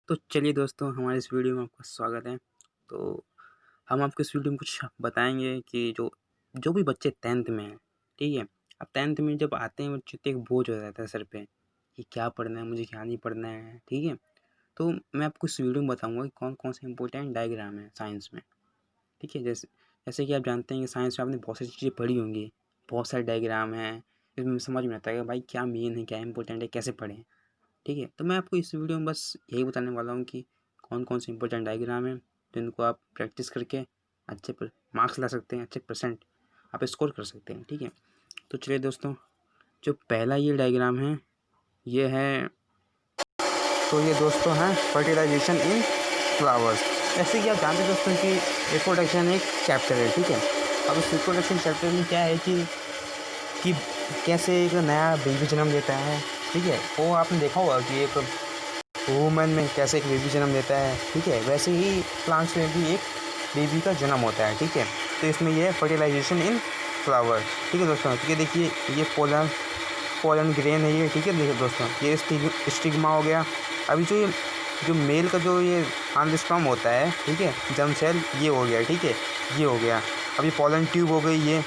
तो चलिए दोस्तों, हमारे इस वीडियो में आपका स्वागत है। तो हम आपको इस वीडियो में कुछ बताएँगे कि जो जो भी बच्चे 10th में हैं, ठीक है? अब 10th में जब आते हैं बच्चे तो एक बोझ हो जाता है सर पे कि क्या पढ़ना है, मुझे क्या नहीं पढ़ना है, ठीक है? तो मैं आपको इस वीडियो में बताऊँगा कि कौन-कौन से इम्पोर्टेंट डायग्राम हैं साइंस में, ठीक है? जैसे जैसे कि आप जानते हैं कि साइंस में आपने बहुत सारी चीज़ें पढ़ी होंगी, बहुत सारे डायग्राम हैं, इसमें समझ में आता है कि भाई क्या मेन है, क्या इम्पोर्टेंट है, कैसे पढ़ें? ठीक है, तो मैं आपको इस वीडियो में बस यही बताने वाला हूँ कि कौन-कौन से इंपॉर्टेंट डायग्राम हैं, जिनको आप प्रैक्टिस करके अच्छे पर मार्क्स ला सकते हैं, अच्छे परसेंट आप स्कोर कर सकते हैं, ठीक है। तो चलिए दोस्तों, जो पहला ये डायग्राम है, ये है तो ये दोस्तों है फर्टिलाइजेशन इन फ्लावर्स। जैसे कि आप जानते हैं दोस्तों कि रिप्रोडक्शन एक चैप्टर है, ठीक है। अब इस रिप्रोडक्शन चैप्टर में क्या है कि कैसे एक नया बेबी जन्म लेता है, ठीक है। वो आपने देखा होगा कि एक वुमन में कैसे एक बेबी जन्म लेता है, ठीक है, वैसे ही प्लांट्स में भी एक बेबी का जन्म होता है, ठीक है। तो इसमें ये फर्टिलाइजेशन इन फ्लावर, ठीक है दोस्तों। ठीक है, देखिए ये पोलन पोलन ग्रेन है ये, ठीक है। देखिए दोस्तों, ये स्टिग्मा हो गया। अभी जो मेल का जो ये आंजियोस्पर्म होता है, ठीक है, जर्म सेल, ये हो गया, ठीक है, ये हो गया। अभी पोलन ट्यूब हो गई, ये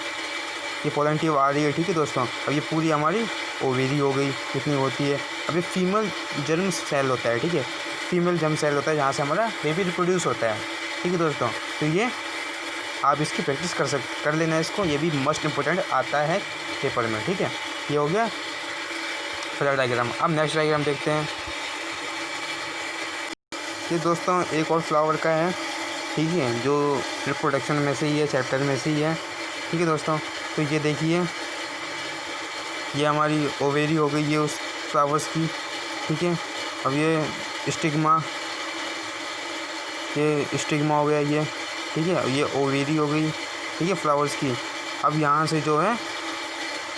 पोलन ट्यूब आ रही है, ठीक है दोस्तों। अब ये पूरी हमारी ओवेरी हो गई, कितनी होती है। अभी फीमेल जर्म सेल होता है, ठीक है, फीमेल जर्म सेल होता है जहाँ से हमारा बेबी रिप्रोड्यूस होता है, ठीक है दोस्तों। तो ये आप इसकी प्रैक्टिस कर लेना इसको, ये भी मोस्ट इम्पोर्टेंट आता है पेपर में, ठीक है। ये हो गया पहला डायग्राम। अब नेक्स्ट डायग्राम देखते हैं। ये दोस्तों एक और फ्लावर का है, ठीक है, जो रिप्रोडक्शन में से ही है, चैप्टर में से ही है, ठीक है दोस्तों। तो ये देखिए, ये हमारी ओवेरी हो गई है उस फ्लावर्स की, ठीक है। अब ये स्टिग्मा हो गया ये, ठीक है। ये ओवेरी हो गई, ठीक है, फ्लावर्स की। अब यहाँ से जो है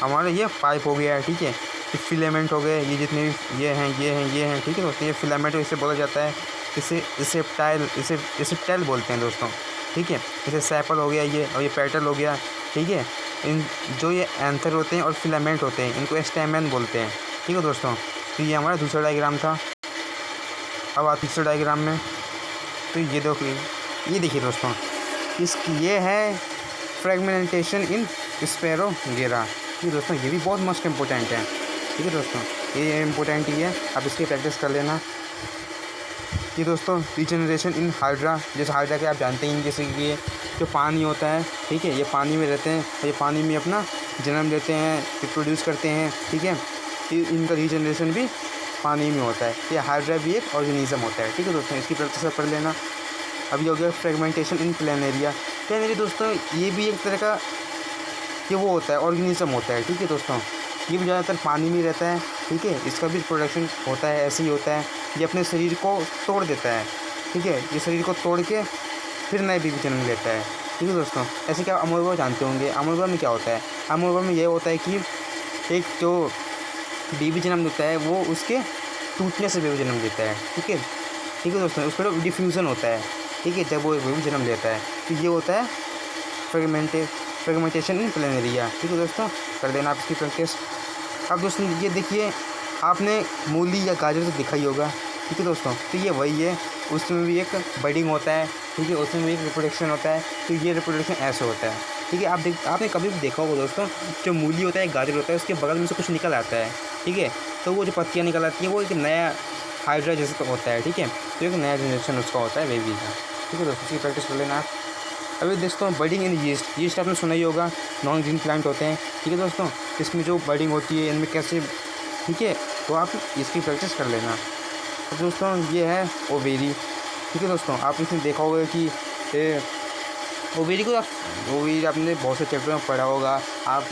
हमारा ये पाइप हो गया है, ठीक है। ये फिलामेंट हो गए, ये जितने भी ये हैं, ठीक है दोस्तों। ये फिलामेंट इसे बोला जाता है, इसे टेल बोलते हैं दोस्तों, ठीक है। जैसे सेपल हो गया ये, और ये पेटल हो गया, ठीक है। इन जो ये एंथर होते हैं और फिलामेंट होते हैं, इनको स्टेमन बोलते हैं, ठीक है दोस्तों। तो ये हमारा दूसरा डायग्राम था। अब आप तीसरे डायग्राम में, तो ये देखिए दोस्तों, ये है फ्रेगमेंटेशन इन स्पैरोगेरा, ये दोस्तों, ये भी बहुत मस्ट इम्पोर्टेंट है, ठीक है दोस्तों। ये इम्पोर्टेंट ही है, आप इसकी प्रैक्टिस कर लेना। ये दोस्तों रीजनरेशन इन हाइड्रा, जैसे हाइड्रा के आप जानते हैं, जैसे कि ये जो पानी होता है, ठीक है, ये पानी में रहते हैं और ये पानी में अपना जन्म लेते हैं, रिप्रोड्यूस करते हैं, ठीक है। इनका रीजनरेशन भी पानी में होता है। ये हाइड्रा भी एक ऑर्गेनिज्म होता है, ठीक है दोस्तों, इसकी प्रैक्टिस कर लेना। अब ये हो गया फ्रेगमेंटेशन इन प्लेनेरिया। प्लेनेरिया दोस्तों, ये भी एक तरह का ये वो होता है, ऑर्गेनिज्म होता है, ठीक है दोस्तों। ये भी ज़्यादातर पानी में रहता है, ठीक है। इसका भी प्रोडक्शन होता है, ऐसे ही होता है। ये अपने शरीर को तोड़ देता है, ठीक है, ये शरीर को तोड़ के फिर नए बेबी जन्म लेता है, ठीक है दोस्तों। ऐसे क्या अमोeba जानते होंगे, अमोeba में क्या होता है, अमोeba में ये होता है कि एक जो बेबी जन्म लेता है वो उसके टूटने से बेबी जन्म लेता है, ठीक है दोस्तों। उसका जो डिफ्यूज़न होता है, ठीक है, जब वो बेबी जन्म लेता है, तो ये होता है फ्रेगमेंटेशन इन प्लेनेरिया, ठीक है दोस्तों। कर देना आप इसकी प्रैक्टिस। अब दोस्तों ये देखिए, आपने मूली या गाजर तो दिखा ही होगा, ठीक है दोस्तों। तो ये वही है, उसमें भी एक बडिंग होता है, ठीक है, उसमें भी एक रिप्रोडक्शन होता है। तो ये रिप्रोडक्शन ऐसे होता है, ठीक है। आपने कभी भी देखा होगा दोस्तों, जो मूली होता है, गाजर होता है, उसके बगल में से कुछ निकल आता है, ठीक है। तो वो जो पत्तियाँ निकल आती हैं वो एक नया हाइड्रा जैसा होता है, ठीक है। तो एक नया जनरेशन उसका होता है बेबी का, ठीक है दोस्तों। इसकी प्रैक्टिस कर लेना आप। अभी दोस्तों बडिंग इन यीस्ट आपने सुना ही होगा, नॉन ग्रीन प्लांट होते हैं, ठीक है दोस्तों। इसमें जो बडिंग होती है इनमें कैसे, ठीक है, तो आप इसकी प्रैक्टिस कर लेना। अब दोस्तों ये है ओवेरी, ठीक है दोस्तों। आप इसमें देखा होगा कि ओवेरी आपने बहुत से चैप्टर में पढ़ा होगा, आप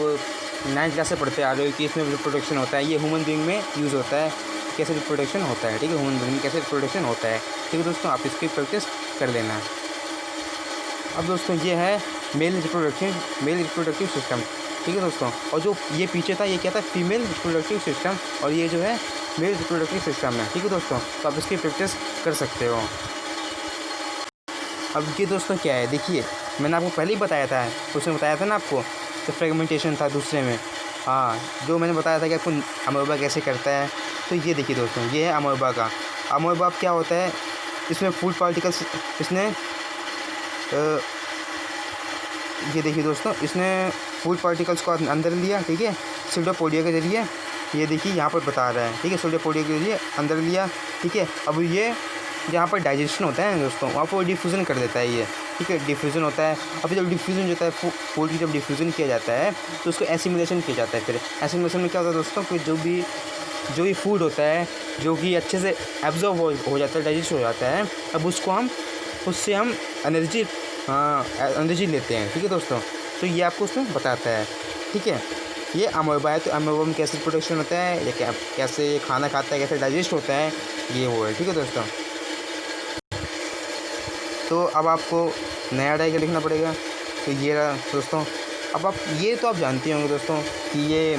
9th क्लास से पढ़ते आ रहे हो कि इसमें रिप्रोडक्शन होता है, ये ह्यूमन बीइंग में यूज़ होता है, कैसे रिप्रोडक्शन होता है, ठीक है, ह्यूमन बीइंग में कैसे रिप्रोडक्शन होता है, ठीक है दोस्तों। आप इसकी प्रैक्टिस कर लेना। अब दोस्तों ये है मेल रिप्रोडक्टिव सिस्टम, ठीक है दोस्तों। और जो ये पीछे था ये क्या था, फीमेल रिप्रोडक्टिव सिस्टम, और ये जो है मेल रिप्रोडक्टिव सिस्टम है, ठीक है दोस्तों। तो आप इसकी प्रैक्टिस कर सकते हो। अब ये दोस्तों क्या है, देखिए मैंने आपको पहले ही बताया था, उसमें बताया था ना आपको, तो फ्रेगमेंटेशन था दूसरे में, हाँ, जो मैंने बताया था कि आपको अमोeba कैसे करता है। तो ये देखिए दोस्तों, ये है अमोeba का, अमोएबा क्या होता है, इसमें फूड पार्टिकल्स, इसने ये देखिए दोस्तों, इसने फूड पार्टिकल्स को अंदर लिया, ठीक है, सीडोपोडिया के जरिए। ये देखिए यहाँ पर बता रहा है, ठीक है, सीडोपोडिया के जरिए अंदर लिया, ठीक है। अब ये जहाँ पर डाइजेशन होता है दोस्तों, वहाँ पर डिफ्यूज़न कर देता है ये, ठीक है, डिफ्यूज़न होता है। अभी जब डिफ्यूज़न होता है, फूड की जब डिफ्यूज़न किया जाता है तो उसको एसिमिलेशन किया जाता है। फिर एसिमिलेशन में क्या होता है दोस्तों, कि जो भी फूड होता है जो कि अच्छे से एब्जॉर्ब हो जाता है, डाइजेस्ट हो जाता है, अब उससे हम एनर्जी लेते हैं, ठीक है दोस्तों। तो ये आपको उसमें बताता है, ठीक है। ये अमोएबा है, तो अमोएबा में कैसे प्रोडक्शन होता है, या कैसे ये खाना खाता है, कैसे डाइजेस्ट होता है, ये वो है, ठीक है दोस्तों। तो अब आपको नया डायग्राम लिखना पड़ेगा। तो ये रहा दोस्तों। अब आप ये तो आप जानते होंगे दोस्तों कि ये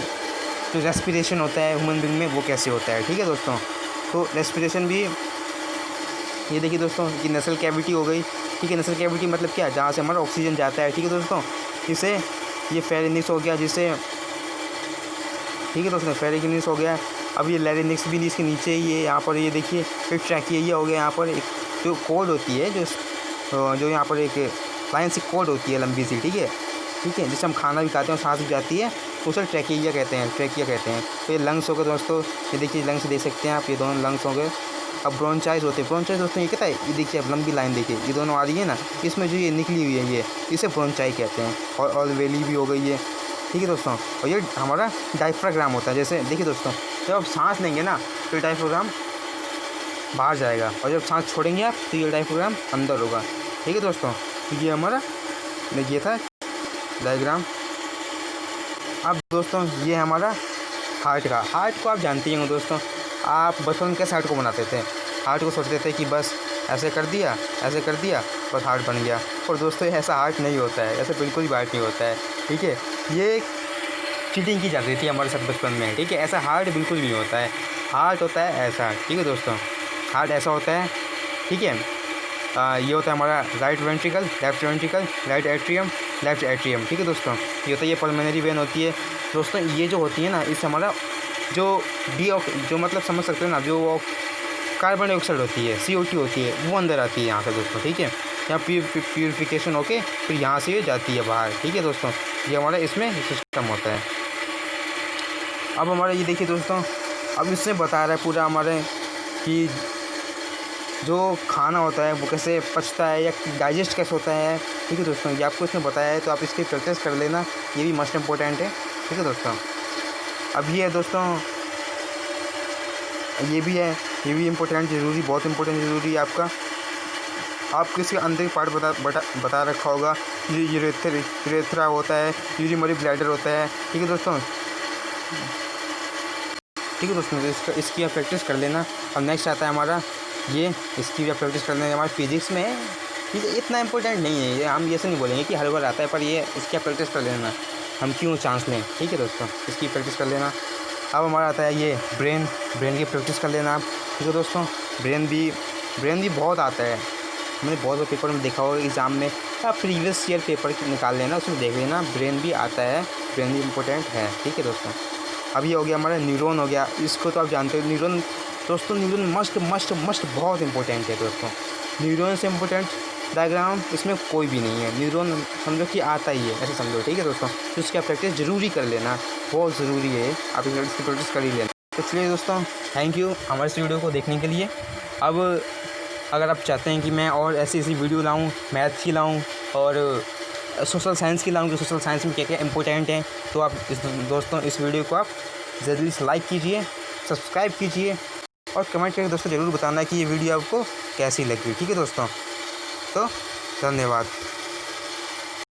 जो रेस्पिरेशन होता है ह्यूमन बीइंग में वो कैसे होता है, ठीक है दोस्तों। तो रेस्पिरेशन भी ये देखिए दोस्तों कि नसल कैविटी हो गई, ठीक है। नसल कैविटी मतलब क्या, जहाँ से हमारा ऑक्सीजन जाता है, ठीक है दोस्तों। जिसे ये फेरिंक्स हो गया, जिसे, ठीक है दोस्तों, फेरिंक्स हो गया। अब ये लैरिंक्स भी इसके नीचे ही है, यहाँ पर ये देखिए। फिर ट्रैकिया हो गया, यहाँ पर एक जो कोड होती है, जो यहाँ पर एक लाइन सी कोड होती है लंबी सी, ठीक है, जिससे हम खाना भी खाते हैं और सांस भी जाती है, उसे ट्रैकिया कहते हैं। तो ये लंग्स हो गए दोस्तों, ये देखिए लंग्स देख सकते हैं आप, ये दोनों लंग्स हो गए। अब ब्रोंचाइज होते हैं, ब्रोंचाइज दोस्तों ये कहता है, ये देखिए अब लंबी लाइन देखिए, ये दोनों आ रही है ना, इसमें जो ये निकली हुई है, ये इसे ब्रोंचाई कहते हैं। और ऑलवेली भी हो गई है, ठीक है दोस्तों। और ये हमारा डायफ्राग्राम होता है। जैसे देखिए दोस्तों, जब आप सांस लेंगे ना तो ये डायफ्राग्राम बाहर जाएगा, और जब सांस छोड़ेंगे आप तो ये डायफ्राग्राम अंदर होगा, ठीक है दोस्तों। ये हमारा ये था डायग्राम। अब दोस्तों ये हमारा हार्ट को आप जानते हैं दोस्तों। आप बचपन में कैसे हार्ट को बनाते थे, हार्ट को सोचते थे कि बस ऐसे कर दिया बस हार्ट बन गया। और दोस्तों ऐसा हार्ट नहीं होता है, ऐसा बिल्कुल भी हार्ट नहीं होता है, ठीक है। ये चीटिंग की जाती थी हमारे साथ बचपन में, ठीक है। ऐसा हार्ट बिल्कुल नहीं होता है। हार्ट होता है ऐसा, ठीक है दोस्तों। हार्ट ऐसा होता है, ठीक है। ये होता है हमारा right ventricle, left ventricle, right atrium, left atrium, ठीक है दोस्तों। ये होता है, ये पल्मोनरी वेन होती है दोस्तों। ये जो होती है ना, इससे हमारा जो मतलब समझ सकते हैं ना, जो कार्बन डाइऑक्साइड होती है, CO2 होती है, वो अंदर आती है यहाँ से दोस्तों, ठीक है। यहाँ प्यूरिफिकेशन होके फिर यहाँ से ये जाती है बाहर, ठीक है दोस्तों। ये हमारा इसमें सिस्टम होता है। अब हमारा ये देखिए दोस्तों, अब इसमें बता रहा है पूरा हमारे कि जो खाना होता है वो कैसे पचता है या डाइजेस्ट कैसे होता है, ठीक है दोस्तों। ये आपको इसमें बताया है, तो आप इसकी प्रैक्टिस कर लेना, ये भी मस्ट इम्पोर्टेंट है, ठीक है दोस्तों। अब ये है दोस्तों, ये भी इम्पोर्टेंट, ज़रूरी, बहुत इम्पोर्टेंट, ज़रूरी है आपको इसके अंदर की पार्ट बता रखा होगा। यूरेथ्रा होता है, यूरिनरी ब्लैडर होता है, ठीक है दोस्तों। तो इसकी आप प्रैक्टिस कर लेना। अब नेक्स्ट आता है हमारा ये, इसकी भी आप प्रैक्टिस कर लेना। हमारे फिजिक्स में ये इतना इम्पोर्टेंट नहीं है, ये हम ऐसे नहीं बोलेंगे कि हर बार आता है, पर ये इसकी आप प्रैक्टिस कर लेना, हम क्यों चांस लें, ठीक है दोस्तों। इसकी प्रैक्टिस कर लेना। अब हमारा आता है ये ब्रेन की प्रैक्टिस कर लेना आप, ठीक है दोस्तों। ब्रेन भी बहुत आता है, मैंने बहुत बार पेपर में देखा होगा एग्ज़ाम में। आप प्रीवियस ईयर पेपर निकाल लेना, उसमें देख लेना, ब्रेन भी आता है, ब्रेन भी इम्पोर्टेंट है, ठीक है दोस्तों। अब ये हो गया हमारा न्यूरॉन हो गया, इसको तो आप जानते हो। न्यूरॉन दोस्तों, न्यूरॉन मस्ट बहुत इंपॉर्टेंट है दोस्तों। न्यूरॉन से इम्पोर्टेंट डायग्राम इसमें कोई भी नहीं है। न्यूरॉन समझो कि आता ही है, ऐसे समझो, ठीक है दोस्तों। तो इसकी प्रैक्टिस ज़रूरी कर लेना, बहुत ज़रूरी है, आप इसकी प्रैक्टिस कर ही लेना। तो चलिए दोस्तों, थैंक यू हमारे इस वीडियो को देखने के लिए। अब अगर आप चाहते हैं कि मैं और ऐसी वीडियो लाऊँ, मैथ्स की लाऊँ और सोशल साइंस की लाऊँ, कि सोशल साइंस में क्या क्या इंपॉर्टेंट है, तो आप दोस्तों इस वीडियो को आप जल्दी से लाइक कीजिए, सब्सक्राइब कीजिए और कमेंट करके दोस्तों ज़रूर बताना कि ये वीडियो आपको कैसी लगी, ठीक है दोस्तों। तो धन्यवाद।